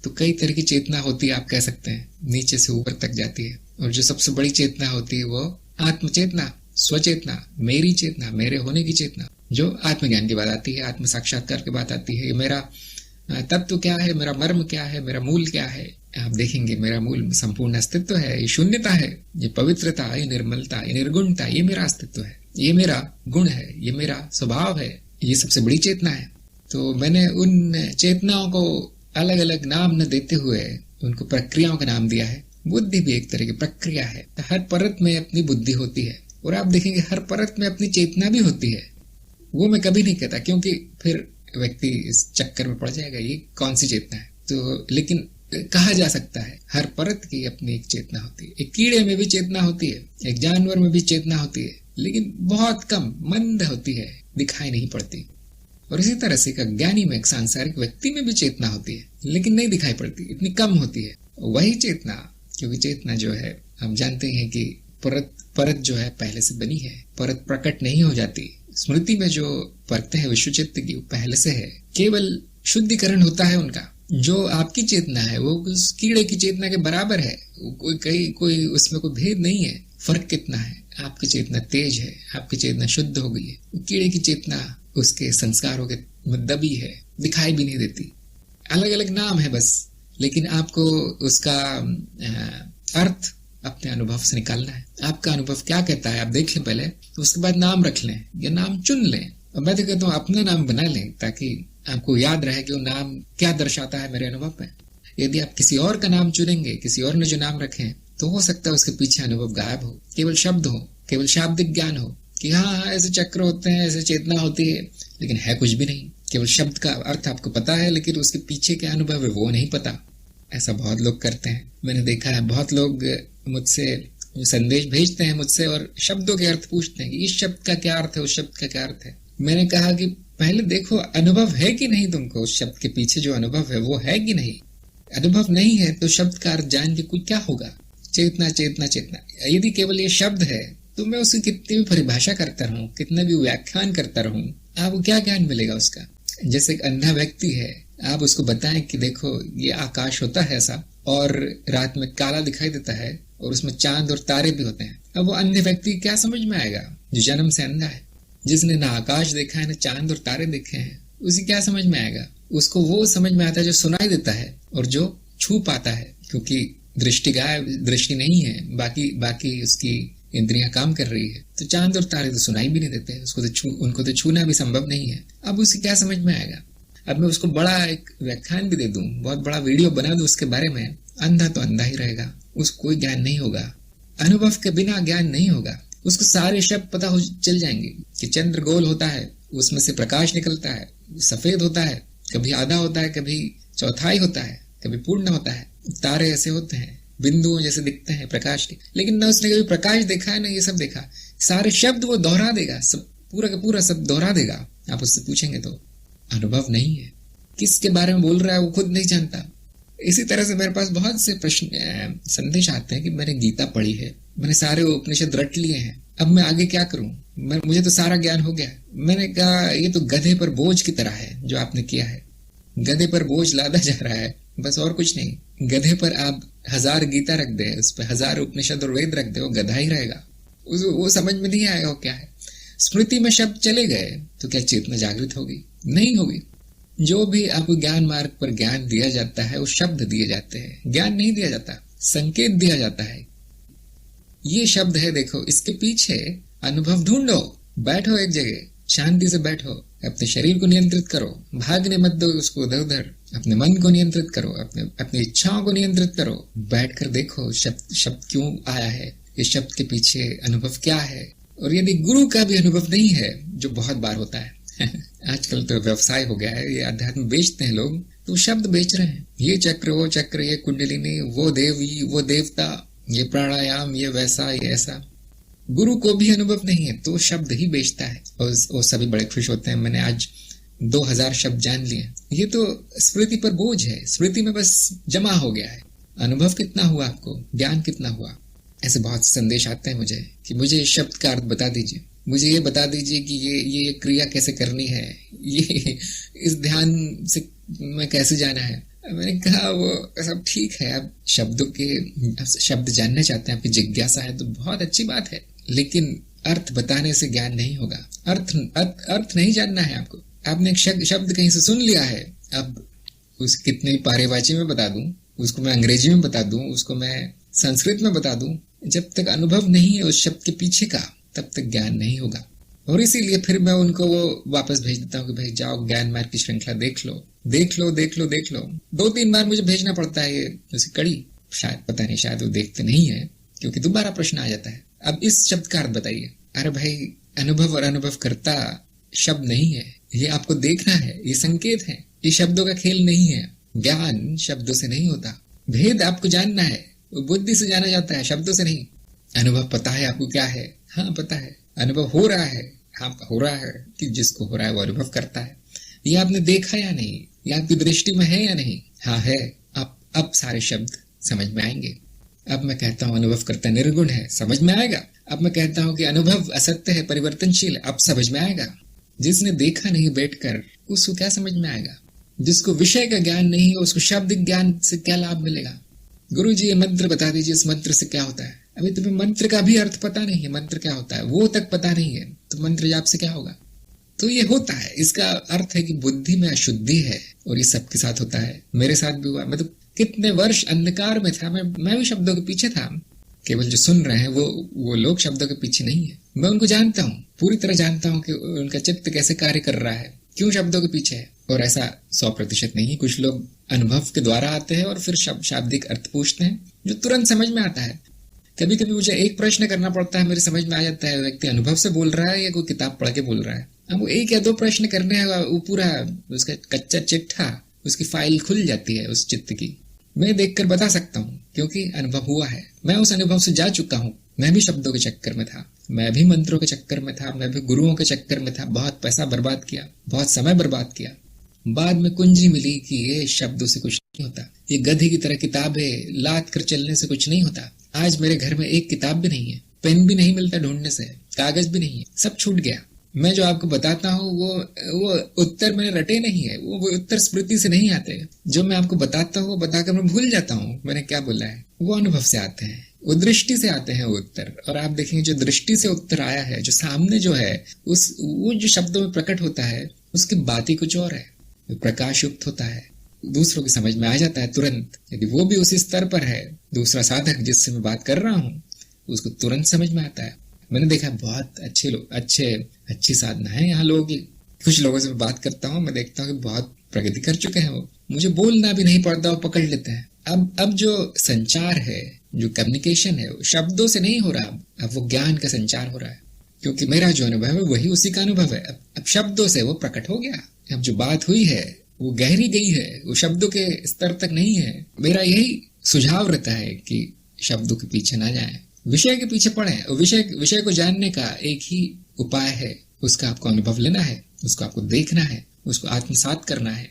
तो कई तरह की चेतना होती है, आप कह सकते हैं, नीचे से ऊपर तक जाती है। और जो सबसे बड़ी चेतना होती है वो आत्मचेतना, स्वचेतना, मेरी चेतना, मेरे होने की चेतना, जो आत्मज्ञान की बात आती है, आत्म साक्षात्कार की बात आती है। ये मेरा तत्व क्या है, मेरा मर्म क्या है, मेरा मूल क्या है। आप देखेंगे मेरा मूल संपूर्ण अस्तित्व है, ये शून्यता है, ये पवित्रता, ये निर्मलता, ये निर्गुणता, ये मेरा अस्तित्व है, ये मेरा गुण है, ये मेरा स्वभाव है, ये सबसे बड़ी चेतना है। तो मैंने उन चेतनाओं को अलग अलग नाम न देते हुए उनको प्रक्रियाओं का नाम दिया है। बुद्धि भी एक तरह की प्रक्रिया है। हर परत में अपनी बुद्धि होती है और आप देखेंगे हर परत में अपनी चेतना भी होती है। वो मैं कभी नहीं कहता, क्योंकि फिर व्यक्ति इस चक्कर में पड़ जाएगा ये कौन सी चेतना है। तो लेकिन कहा जा सकता है हर परत की अपनी एक चेतना होती है। एक कीड़े में भी चेतना होती है, एक जानवर में भी चेतना होती है, लेकिन बहुत कम, मंद होती है, दिखाई नहीं पड़ती। और इसी तरह से एक ज्ञानी में, एक सांसारिक व्यक्ति में भी चेतना होती है, लेकिन नहीं दिखाई पड़ती, इतनी कम होती है। वही चेतना, क्योंकि चेतना जो है हम जानते हैं कि परत जो है पहले से बनी है, परत प्रकट नहीं हो जाती। स्मृति में जो परतें हैं विश्व चित्त की, पहले से है, केवल शुद्धिकरण होता है उनका। जो आपकी चेतना है वो उस कीड़े की चेतना के बराबर है, कोई उसमें कोई भेद नहीं है। फर्क कितना है, आपकी चेतना तेज है, आपकी चेतना शुद्ध हो गई है। कीड़े की चेतना उसके संस्कारों के दबी है, दिखाई भी नहीं देती। अलग अलग नाम है बस, लेकिन आपको उसका अर्थ अपने अनुभव से निकालना है। आपका अनुभव क्या कहता है आप देखें पहले, तो उसके बाद नाम रख लें या नाम चुन लें। और मैं तो कहता हूँ अपना नाम बना लें, ताकि आपको याद रहे कि वो नाम क्या दर्शाता है मेरे अनुभव में। यदि आप किसी और का नाम चुनेंगे, किसी और ने जो नाम रखे, तो हो सकता है उसके पीछे अनुभव गायब हो, केवल शब्द हो, केवल शाब्दिक ज्ञान हो कि हाँ ऐसे चक्र होते हैं, ऐसे चेतना होती है, लेकिन है कुछ भी नहीं। केवल शब्द का अर्थ आपको पता है, लेकिन उसके पीछे क्या अनुभव है वो नहीं पता। ऐसा बहुत लोग करते हैं, मैंने देखा है। बहुत लोग मुझसे संदेश भेजते हैं मुझसे और शब्दों के अर्थ पूछते हैं कि इस शब्द का क्या अर्थ है, उस शब्द का क्या अर्थ है। मैंने कहा कि पहले देखो अनुभव है कि नहीं, तुमको उस शब्द के पीछे जो अनुभव है वो है कि नहीं। अनुभव नहीं है तो शब्द का अर्थ जान के कुछ क्या होगा। चेतना चेतना चेतना, यदि केवल ये शब्द है तो मैं उसकी कितनी भी परिभाषा करता रहूं, कितना भी व्याख्यान करता रहूं, आपको क्या ज्ञान मिलेगा उसका। जैसे एक अंधा व्यक्ति है, आप उसको बताएं कि देखो ये आकाश होता है ऐसा, और रात में काला दिखाई देता है और उसमें चांद और तारे भी होते हैं। अब वो अंधे व्यक्ति क्या समझ में आएगा जो जन्म से अंधा है, जिसने ना आकाश देखा है ना चांद और तारे देखे हैं, उसे क्या समझ में आएगा। उसको वो समझ में आता है जो सुनाई देता है और जो छू पाता है, क्योंकि दृष्टि नहीं है, बाकी उसकी इंद्रियां काम कर रही है। तो चांद और तारे तो सुनाई भी नहीं देते, उनको तो छूना भी संभव नहीं है। अब उसे क्या समझ में आएगा। अब मैं उसको बड़ा एक व्याख्यान भी दे दूं, बहुत बड़ा वीडियो बना दूं उसके बारे में, अंधा तो अंधा ही रहेगा, उसको कोई ज्ञान नहीं होगा। अनुभव के बिना ज्ञान नहीं होगा। उसको सारे शब्द पता हो चल जाएंगे कि चंद्र गोल होता है, उसमें से प्रकाश निकलता है, सफेद होता है, कभी आधा होता है, कभी चौथाई होता है, कभी पूर्ण होता है। तारे ऐसे होते हैं, बिंदुओं जैसे दिखते हैं प्रकाश के, लेकिन ना उसने कभी प्रकाश देखा है ना ये सब देखा। सारे शब्द वो दोहरा देगा, सब पूरा का पूरा सब दोहरा देगा। आप उससे पूछेंगे तो अनुभव नहीं है, किसके बारे में बोल रहा है वो खुद नहीं जानता। इसी तरह से मेरे पास बहुत से प्रश्न संदेश आते हैं कि मैंने गीता पढ़ी है, मैंने सारे उपनिषद रट लिए हैं, अब मैं आगे क्या करूं, मुझे तो सारा ज्ञान हो गया। मैंने कहा ये तो गधे पर बोझ की तरह है जो आपने किया है। गधे पर बोझ लादा जा रहा है, बस और कुछ नहीं। गधे पर आप 1000 गीता रख दे, उस पर 1000 उपनिषद और वेद रख दे, वो गधा ही रहेगा, वो समझ में नहीं आएगा वो क्या है। स्मृति में शब्द चले गए तो क्या चेतना जागृत होगी? नहीं होगी। जो भी आपको ज्ञान मार्ग पर ज्ञान दिया जाता है वो शब्द दिए जाते हैं, ज्ञान नहीं दिया जाता, संकेत दिया जाता है। ये शब्द है, देखो इसके पीछे अनुभव ढूंढो, बैठो एक जगह, शांति से बैठो, अपने शरीर को नियंत्रित करो, भागने मत दो उसको उधर उधर, अपने मन को नियंत्रित करो, अपनी इच्छाओं को नियंत्रित करो, बैठकर देखो शब्द क्यों आया है, इस शब्द के पीछे अनुभव क्या है। और यदि गुरु का भी अनुभव नहीं है, जो बहुत बार होता है आजकल तो व्यवसाय हो गया है, ये अध्यात्म बेचते हैं लोग, तो शब्द बेच रहे हैं, ये चक्र वो चक्र, ये कुंडलिनी, वो देवी वो देवता, ये प्राणायाम, ये वैसा ये ऐसा। गुरु को भी अनुभव नहीं है तो शब्द ही बेचता है, और वो सभी बड़े खुश होते हैं, मैंने आज 2000 शब्द जान लिए। ये तो स्मृति पर बोझ है, स्मृति में बस जमा हो गया है। अनुभव कितना हुआ आपको, ज्ञान कितना हुआ? ऐसे बहुत से संदेश आते हैं मुझे कि मुझे इस शब्द का अर्थ बता दीजिए, मुझे ये बता दीजिए कि ये क्रिया कैसे करनी है, ये इस ध्यान से में कैसे जाना है। मैंने कहा वो सब ठीक है, आप शब्दों के शब्द जानना चाहते हैं, आपकी जिज्ञासा है तो बहुत अच्छी बात है, लेकिन अर्थ बताने से ज्ञान नहीं होगा। अर्थ नहीं जानना है आपको। आपने एक शब्द कहीं से सुन लिया है, अब उस कितने पारेवाची में बता दूं, उसको मैं अंग्रेजी में बता दूं, उसको मैं संस्कृत में बता दूं, जब तक अनुभव नहीं है उस शब्द के पीछे का, तब तक ज्ञान नहीं होगा। और इसीलिए फिर मैं उनको वो वापस भेज देता हूँ कि भाई जाओ ज्ञान मार्ग की श्रृंखला देख लो। 2-3 बार मुझे भेजना पड़ता है ये जैसे कड़ी, शायद पता नहीं, शायद वो देखते नहीं है, क्योंकि दोबारा प्रश्न आ जाता है। अब इस शब्द का अर्थ बताइए। अरे भाई, अनुभव और अनुभव करता शब्द नहीं है, ये आपको देखना है, ये संकेत है, ये शब्दों का खेल नहीं है। ज्ञान शब्दों से नहीं होता, भेद आपको जानना है, वो बुद्धि से जाना जाता है, शब्दों से नहीं। अनुभव पता है आपको क्या है? हाँ पता है। अनुभव हो रहा है? हाँ हो रहा है, कि जिसको हो रहा है वो अनुभव करता है। ये आपने देखा या नहीं? ये आपकी दृष्टि में है या नहीं? हाँ है। अब सारे शब्द समझ में आएंगे। अब मैं कहता हूँ अनुभव करता निर्गुण है, समझ में आएगा। अब मैं कहता हूँ कि अनुभव असत्य है, परिवर्तनशील है, अब समझ में आएगा। जिसने देखा नहीं बैठकर, उसको क्या समझ में आएगा? जिसको विषय का ज्ञान नहीं है, उसको शब्दिक ज्ञान से क्या लाभ मिलेगा? गुरु जी ये मंत्र बता दीजिए, इस मंत्र से क्या होता है? अभी तुम्हें मंत्र का भी अर्थ पता नहीं है, मंत्र क्या होता है वो तक पता नहीं है, तो मंत्र जाप से क्या होगा? तो ये होता है, इसका अर्थ है कि बुद्धि में अशुद्धि है, और ये सबके साथ होता है। मेरे साथ भी हुआ। मैं तो कितने वर्ष अंधकार में था, मैं भी शब्दों के पीछे था। केवल जो सुन रहे हैं वो लोग शब्दों के पीछे नहीं है। मैं उनको जानता हूँ, पूरी तरह जानता हूँ कि उनका चित्त कैसे कार्य कर रहा है, क्यों शब्दों के पीछे है। और ऐसा 100% नहीं है। कुछ लोग अनुभव के द्वारा आते हैं और फिर शाब्दिक अर्थ पूछते हैं, जो तुरंत समझ में आता है। कभी कभी मुझे एक प्रश्न करना पड़ता है, मेरे समझ में आ जाता है व्यक्ति अनुभव से बोल रहा है या कोई किताब पढ़ के बोल रहा है। अब वो 1 या 2 प्रश्न करने हैं, वो पूरा उसका कच्चा चिट्ठा, उसकी फाइल खुल जाती है उस चित्त की। मैं देखकर बता सकता हूँ, क्योंकि अनुभव हुआ है। मैं उस अनुभव से जा चुका हूँ। मैं भी शब्दों के चक्कर में था, मैं भी मंत्रों के चक्कर में था, मैं भी गुरुओं के चक्कर में था। बहुत पैसा बर्बाद किया, बहुत समय बर्बाद किया। बाद में कुंजी मिली कि ये शब्दों से कुछ नहीं होता, ये गधे की तरह किताबें लाद कर चलने से कुछ नहीं होता। आज मेरे घर में एक किताब भी नहीं है, पेन भी नहीं मिलता ढूंढने से, कागज भी नहीं है, सब छूट गया। मैं जो आपको बताता हूँ वो उत्तर मैंने रटे नहीं है, वो उत्तर स्मृति से नहीं आते। जो मैं आपको बताता हूँ वो बताकर मैं भूल जाता हूँ मैंने क्या बोला है। वो अनुभव से आते हैं, वो दृष्टि से आते हैं वो उत्तर। और आप देखेंगे जो दृष्टि से उत्तर आया है, जो सामने जो है, वो जो शब्दों में प्रकट होता है, उसकी बात ही कुछ और है। प्रकाश युक्त होता है, दूसरों की समझ में आ जाता है तुरंत। यदि वो भी उसी स्तर पर है, दूसरा साधक जिससे मैं बात कर रहा हूँ, उसको तुरंत समझ में आता है। मैंने देखा बहुत अच्छे लोग, अच्छी साधना है यहाँ लोगों की। कुछ लोगों से मैं बात करता हूँ, मैं देखता हूँ कि बहुत प्रगति कर चुके हैं वो, मुझे बोलना भी नहीं पड़ता, वो पकड़ लेते हैं। अब जो संचार है, जो कम्युनिकेशन है, वो शब्दों से नहीं हो रहा, अब वो ज्ञान का संचार हो रहा है। क्योंकि मेरा जो अनुभव है वही उसी का अनुभव है। अब शब्दों से वो प्रकट हो गया। अब जो बात हुई है वो गहरी गई है, वो शब्दों के स्तर तक नहीं है। मेरा यही सुझाव रहता है कि शब्दों के पीछे ना जाएं, विषय के पीछे पड़ें। विषय को जानने का एक ही उपाय है, उसका आपको अनुभव लेना है, उसको आपको देखना है, उसको आत्मसात करना है।